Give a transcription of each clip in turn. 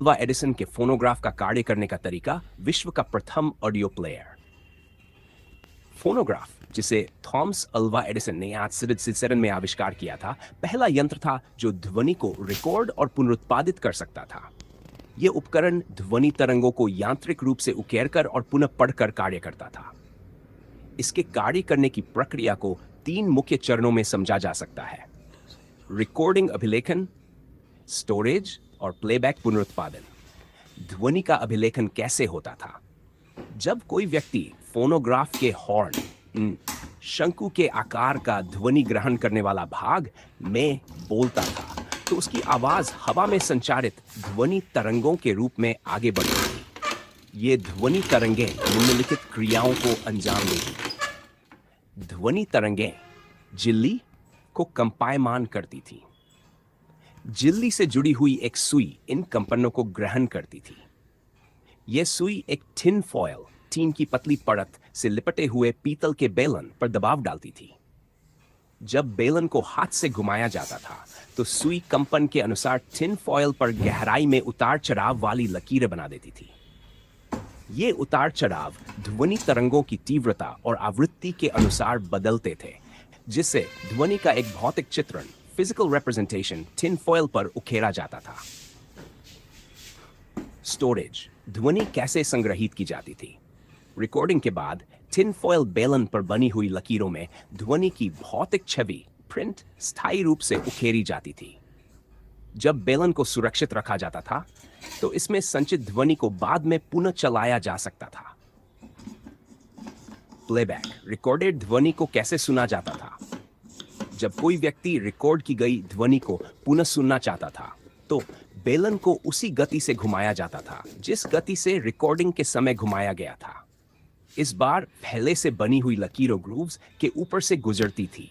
Alva Edison के phonograph का कार्य करने का तरीका, विश्व का प्रथम ऑडियो प्लेयर। फोनोग्राफ, जिसे थॉमस अल्वा एडिसन ने आज 17 में आविष्कार किया था, पहला यंत्र था जो ध्वनि को रिकॉर्ड और पुनरुत्पादित कर सकता था। यह उपकरण ध्वनि तरंगों को यांत्रिक रूप से उकेरकर और पुनः पढ़कर कार्य करता था। इसके कार्य करने की प्रक्रिया को 3 मुख्य चरणों में समझा जा सकता है: रिकॉर्डिंग अभिलेखन, स्टोरेज और प्लेबैक पुनरुत्पादन। ध्वनि का अभिलेखन कैसे होता था? जब कोई व्यक्ति फोनोग्राफ के हॉर्न, शंकु के आकार का ध्वनि ग्रहण करने वाला भाग में बोलता था, तो उसकी आवाज हवा में संचारित ध्वनि तरंगों के रूप में आगे बढ़ती थी। ये ध्वनि तरंगें निम्नलिखित क्रियाओं को अंजाम देती। ध्वनि तरंगें झिल्ली को कंपायमान करती थी। झिल्ली से जुड़ी हुई एक सुई इन कंपनों को ग्रहण करती थी। यह सुई एक टिन फॉयल, टीन की पतली परत से लिपटे हुए पीतल के बेलन पर दबाव डालती थी। जब बेलन को हाथ से घुमाया जाता था, तो सुई कंपन के अनुसार टिन फॉयल पर गहराई में उतार चढ़ाव वाली लकीरें बना देती थी। ये उतार चढ़ाव ध्वनि तरंगों की तीव्रता और आवृत्ति के अनुसार बदलते थे, जिससे ध्वनि का एक भौतिक चित्रण, फिजिकल रिप्रेजेंटेशन, टिन फॉयल पर उकेरा जाता था। स्टोरेज, ध्वनि कैसे संग्रहित की जाती थी? रिकॉर्डिंग के बाद टिन फॉयल बेलन पर बनी हुई लकीरों में ध्वनि की भौतिक छवि, प्रिंट, स्थायी रूप से उकेरी जाती थी। जब बेलन को सुरक्षित रखा जाता था, तो इसमें संचित ध्वनि को बाद में पुनः चलाया जा सकता था। प्लेबैक, रिकॉर्डेड ध्वनि को कैसे सुना जाता था? जब कोई व्यक्ति रिकॉर्ड की गई ध्वनि को पुनः सुनना चाहता था, तो बेलन को उसी गति से घुमाया जाता था जिस गति से रिकॉर्डिंग के समय घुमाया गया था। इस बार पहले से बनी हुई लकीरों ग्रूव्स के ऊपर से गुजरती थी।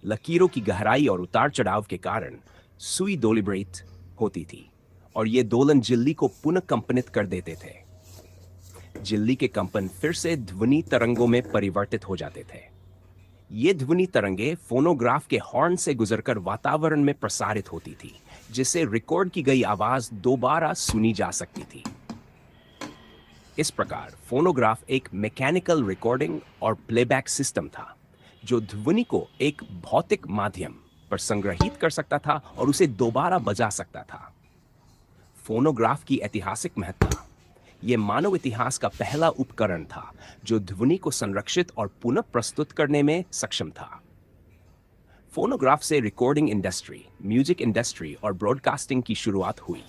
लकीरों की गहराई और उतार चढ़ाव के कारण सुई डोलिब्रेट होती थी और ये दोलन झिल्ली को पुनः कंपनित कर देते थे। झिल्ली के कंपन फिर से ध्वनि तरंगों में परिवर्तित हो जाते थे। ये ध्वनि तरंगे फोनोग्राफ के हॉर्न से गुजरकर वातावरण में प्रसारित होती थी, जिससे रिकॉर्ड की गई आवाज दोबारा सुनी जा सकती थी। इस प्रकार फोनोग्राफ एक मैकेनिकल रिकॉर्डिंग और प्लेबैक सिस्टम था, जो ध्वनि को एक भौतिक माध्यम पर संग्रहित कर सकता था और उसे दोबारा बजा सकता था। फोनोग्राफ की ऐतिहासिक महत्ता, यह मानव इतिहास का पहला उपकरण था जो ध्वनि को संरक्षित और पुनः प्रस्तुत करने में सक्षम था। फोनोग्राफ से रिकॉर्डिंग इंडस्ट्री, म्यूजिक इंडस्ट्री और ब्रॉडकास्टिंग की शुरुआत हुई।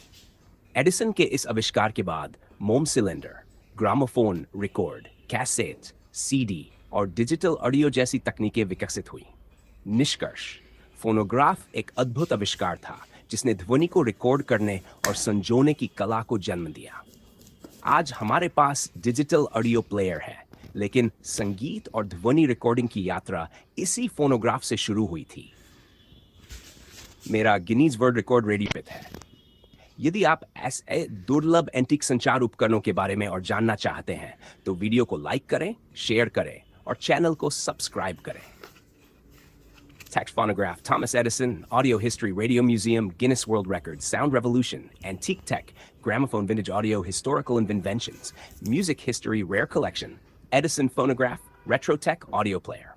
एडिसन के इस आविष्कार के बाद मोम cylinder, gramophone record, cassette, CD और डिजिटल ऑडियो जैसी तकनीकें विकसित हुई। निष्कर्ष, फोनोग्राफ एक अद्भुत आविष्कार था जिसने ध्वनि को रिकॉर्ड करने और संजोने की कला को जन्म दिया। आज हमारे पास डिजिटल ऑडियो प्लेयर है, लेकिन संगीत और ध्वनि रिकॉर्डिंग की यात्रा इसी फोनोग्राफ से शुरू हुई थी। मेरा गिनीज वर्ल्ड रिकॉर्ड रेडी पिट है। यदि आप ऐसे दुर्लभ एंटीक संचार उपकरणों के बारे में और जानना चाहते हैं, तो वीडियो को लाइक करें, शेयर करें और चैनल को सब्सक्राइब करें। Text phonograph, Thomas Edison, Audio History, Radio Museum, Guinness World Records, Sound Revolution, Antique Tech, Gramophone Vintage Audio, Historical Inventions, Music History, Rare Collection, Edison Phonograph, Retro Tech Audio Player.